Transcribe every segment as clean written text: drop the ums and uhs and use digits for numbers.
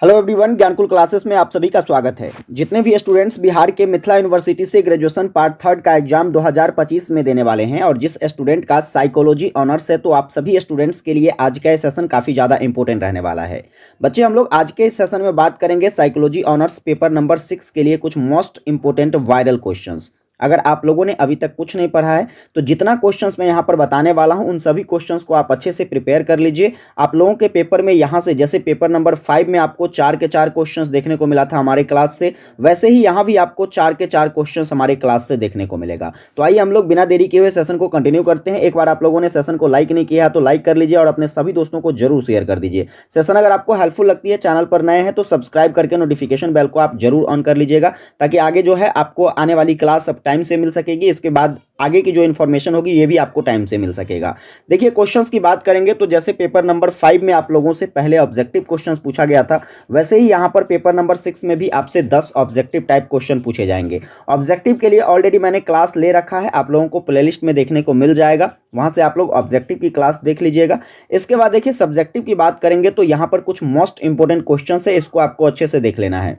Hello everyone, ज्ञानकुल classes में आप सभी का स्वागत है। जितने भी स्टूडेंट्स बिहार के मिथिला यूनिवर्सिटी से ग्रेजुएशन पार्ट थर्ड का एग्जाम 2025 में देने वाले हैं और जिस स्टूडेंट का साइकोलॉजी ऑनर्स है, तो आप सभी स्टूडेंट्स के लिए आज का ये सेशन काफ़ी ज़्यादा इंपॉर्टेंट रहने वाला है। बच्चे, हम लोग आज के इस सेशन में बात करेंगे साइकोलॉजी ऑनर्स पेपर नंबर 6 के लिए कुछ मोस्ट इंपॉर्टेंट वायरल क्वेश्चंस। अगर आप लोगों ने अभी तक कुछ नहीं पढ़ा है तो जितना क्वेश्चंस मैं यहाँ पर बताने वाला हूँ उन सभी क्वेश्चंस को आप अच्छे से प्रिपेयर कर लीजिए। आप लोगों के पेपर में यहाँ से जैसे पेपर नंबर 5 में आपको 4 के 4 क्वेश्चंस देखने को मिला था हमारे क्लास से, वैसे ही यहाँ भी आपको 4 के 4 क्वेश्चंस हमारे क्लास से देखने को मिलेगा। तो आइए हम लोग बिना देरी किए हुए सेशन को कंटिन्यू करते हैं। एक बार आप लोगों ने सेशन को लाइक नहीं किया है तो लाइक कर लीजिए और अपने सभी दोस्तों को जरूर शेयर कर दीजिए। सेशन अगर आपको हेल्पफुल लगती है, चैनल पर नए हैं तो सब्सक्राइब करके नोटिफिकेशन बेल को आप जरूर ऑन कर लीजिएगा ताकि आगे जो है आपको आने वाली क्लास सब टाइम से मिल सकेगी। इसके बाद आगे की जो इन्फॉर्मेशन होगी ये भी आपको टाइम से मिल सकेगा। देखिए, क्वेश्चंस की बात करेंगे तो जैसे पेपर नंबर 5 में आप लोगों से पहले ऑब्जेक्टिव क्वेश्चंस पूछा गया था, वैसे ही यहाँ पर पेपर नंबर 6 में भी आपसे 10 ऑब्जेक्टिव टाइप क्वेश्चन पूछे जाएंगे। ऑब्जेक्टिव के लिए ऑलरेडी मैंने क्लास ले रखा है, आप लोगों को प्लेलिस्ट में देखने को मिल जाएगा, वहां से आप लोग ऑब्जेक्टिव की क्लास देख लीजिएगा। इसके बाद देखिए, सब्जेक्टिव की बात करेंगे तो यहाँ पर कुछ मोस्ट इंपोर्टेंट क्वेश्चन है, इसको आपको अच्छे से देख लेना है।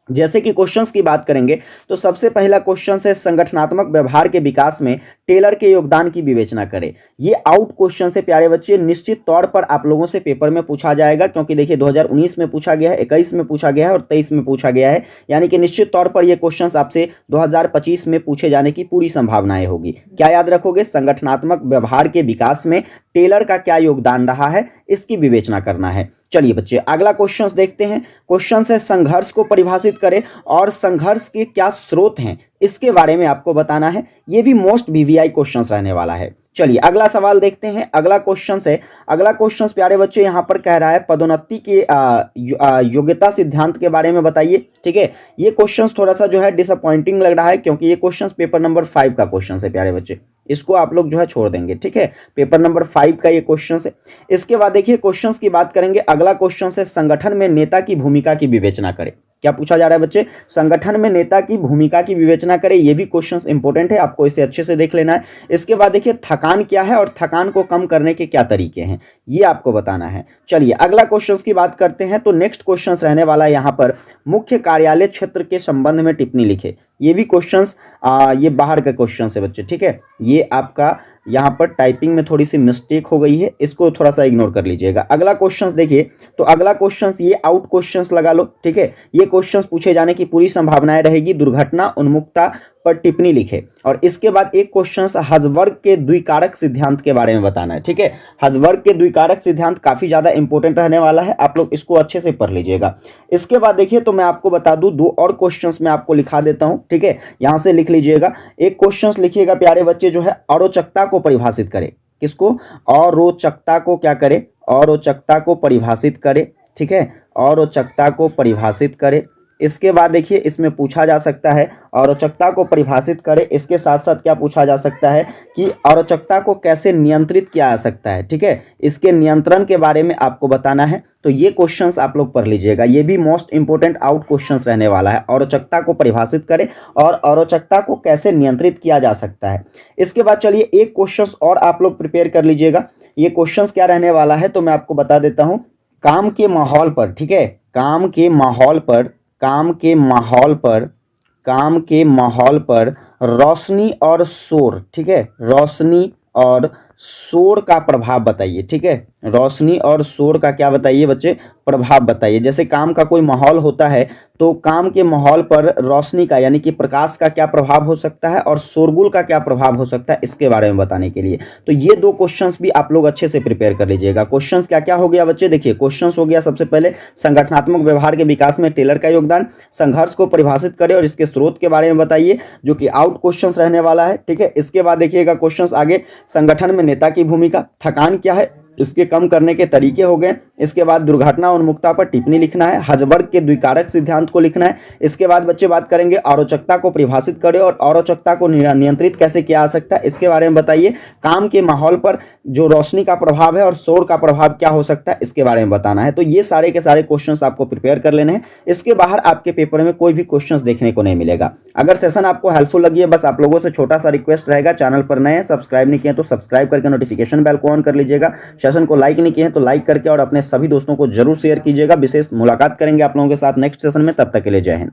जैसे कि क्वेश्चंस की बात करेंगे तो सबसे पहला क्वेश्चन है, संगठनात्मक व्यवहार के विकास में टेलर के योगदान की विवेचना करें। ये आउट क्वेश्चन से प्यारे बच्चे, निश्चित तौर पर आप लोगों से पेपर में पूछा जाएगा, क्योंकि देखिए 2019 में पूछा गया है, 21 में पूछा गया है और 23 में पूछा गया है, यानी कि निश्चित तौर पर ये क्वेश्चंस आपसे 2025 में पूछे जाने की पूरी संभावनाएं होगी। क्या याद रखोगे? संगठनात्मक व्यवहार के विकास में टेलर का क्या योगदान रहा है, इसकी विवेचना करना है। चलिए बच्चे, अगला क्वेश्चंस देखते हैं। क्वेश्चन है, संघर्ष को परिभाषित करें और संघर्ष के क्या स्रोत हैं, इसके बारे में आपको बताना है। ये भी मोस्ट वीवीआई क्वेश्चंस रहने वाला है। चलिए अगला सवाल देखते हैं। अगला क्वेश्चन है, अगला क्वेश्चन प्यारे बच्चे यहाँ पर कह रहा है, पदोन्नति के योग्यता सिद्धांत के बारे में बताइए। ठीक है, ये क्वेश्चन थोड़ा सा जो है डिसअपॉइंटिंग लग रहा है, क्योंकि ये क्वेश्चन पेपर नंबर 5 का क्वेश्चन है प्यारे बच्चे, इसको आप लोग जो है छोड़ देंगे। ठीक है, पेपर नंबर 5 का ये क्वेश्चन है। इसके बाद देखिए, क्वेश्चंस की बात करेंगे। अगला क्वेश्चन है, संगठन में नेता की भूमिका की विवेचना करें। क्या पूछा जा रहा है बच्चे? संगठन में नेता की भूमिका की विवेचना करें। ये भी क्वेश्चंस इंपॉर्टेंट है, आपको इसे अच्छे से देख लेना है। इसके बाद देखिए, थकान क्या है और थकान को कम करने के क्या तरीके हैं, ये आपको बताना है। चलिए अगला क्वेश्चंस की बात करते हैं। तो नेक्स्ट क्वेश्चंस रहने वाला है यहाँ पर, मुख्य कार्यालय क्षेत्र के संबंध में टिप्पणी लिखे। ये भी क्वेश्चंस ये बाहर का क्वेश्चन है बच्चे। ठीक है, ये आपका यहाँ पर टाइपिंग में थोड़ी सी मिस्टेक हो गई है, इसको थोड़ा सा इग्नोर कर लीजिएगा। अगला क्वेश्चंस देखिए, तो अगला क्वेश्चंस ये आउट क्वेश्चंस लगा लो। ठीक है, ये क्वेश्चंस पूछे जाने की पूरी संभावनाएं रहेगी। दुर्घटना उन्मुखता पर टिप्पणी लिखे। और इसके बाद एक क्वेश्चन हजवर्ग के द्विकारक सिद्धांत के बारे में बताना है। ठीक है, हजवर्ग के द्विकारक सिद्धांत काफी ज्यादा इंपॉर्टेंट रहने वाला है, आप लोग इसको अच्छे से पढ़ लीजिएगा। इसके बाद देखिए, तो मैं आपको बता दूं, 2 और क्वेश्चंस मैं आपको लिखा देता हूं। ठीक है, यहां से लिख लीजिएगा। एक क्वेश्चन लिखिएगा प्यारे बच्चे, जो है अरोचकता को परिभाषित करे। किसको? अरोचकता को क्या करे? अरोचकता को परिभाषित करे। ठीक है, अरोचकता को परिभाषित करे। इसके बाद देखिए, इसमें पूछा जा सकता है अरोचकता को परिभाषित करें। इसके साथ साथ क्या पूछा जा सकता है कि अरोचकता को कैसे नियंत्रित किया जा सकता है। ठीक है, इसके नियंत्रण के बारे में आपको बताना है। तो ये क्वेश्चंस आप लोग पढ़ लीजिएगा, ये भी मोस्ट इंपोर्टेंट आउट क्वेश्चंस रहने वाला है। अरोचकता को परिभाषित करें और अरोचकता को कैसे नियंत्रित किया जा सकता है। इसके बाद चलिए एक क्वेश्चन और आप लोग प्रिपेयर कर लीजिएगा। ये क्वेश्चन क्या रहने वाला है तो मैं आपको बता देता हूँ। काम के माहौल पर, ठीक है, काम के माहौल पर, काम के माहौल पर, काम के माहौल पर रोशनी और शोर, ठीक है, रोशनी और शोर का प्रभाव बताइए। ठीक है, रोशनी और शोर का क्या बताइए बच्चे? प्रभाव बताइए। जैसे काम का कोई माहौल होता है तो काम के माहौल पर रोशनी का यानी कि प्रकाश का क्या प्रभाव हो सकता है और शोरगुल का क्या प्रभाव हो सकता है, इसके बारे में बताने के लिए। तो ये 2 क्वेश्चंस भी आप लोग अच्छे से प्रिपेयर कर लीजिएगा। क्वेश्चंस क्या क्या हो गया बच्चे? देखिए, क्वेश्चंस हो गया सबसे पहले, संगठनात्मक व्यवहार के विकास में टेलर का योगदान, संघर्ष को परिभाषित करें और इसके स्रोत के बारे में बताइए, जो कि आउट क्वेश्चन रहने वाला है। ठीक है, इसके बाद देखिएगा क्वेश्चन आगे, संगठन में नेता की भूमिका, थकान क्या है, इसके कम करने के तरीके हो गए। इसके बाद दुर्घटना उन्मुखता पर टिप्पणी लिखना है, हजवर्ग के द्विकारक सिद्धांत को लिखना है। इसके बाद बच्चे बात करेंगे अरोचकता को परिभाषित करें और अरोचकता को नियंत्रित कैसे किया जा सकता है, इसके बारे में बताइए। काम के माहौल पर जो रोशनी का प्रभाव है और शोर का प्रभाव क्या हो सकता है, इसके बारे में बताना है। तो ये सारे के सारे क्वेश्चंस आपको प्रिपेयर कर लेने हैं। इसके बाहर आपके पेपर में कोई भी क्वेश्चंस देखने को नहीं मिलेगा। अगर सेशन आपको हेल्पफुल लगी है, बस आप लोगों से छोटा सा रिक्वेस्ट रहेगा, चैनल पर नए हैं, सब्सक्राइब नहीं किए तो सब्सक्राइब करके नोटिफिकेशन बेल को ऑन कर लीजिएगा। सेशन को लाइक नहीं किए हैं तो लाइक करके और अपने सभी दोस्तों को जरूर शेयर कीजिएगा। विशेष मुलाकात करेंगे आप लोगों के साथ नेक्स्ट सेशन में, तब तक के लिए जय हिंद।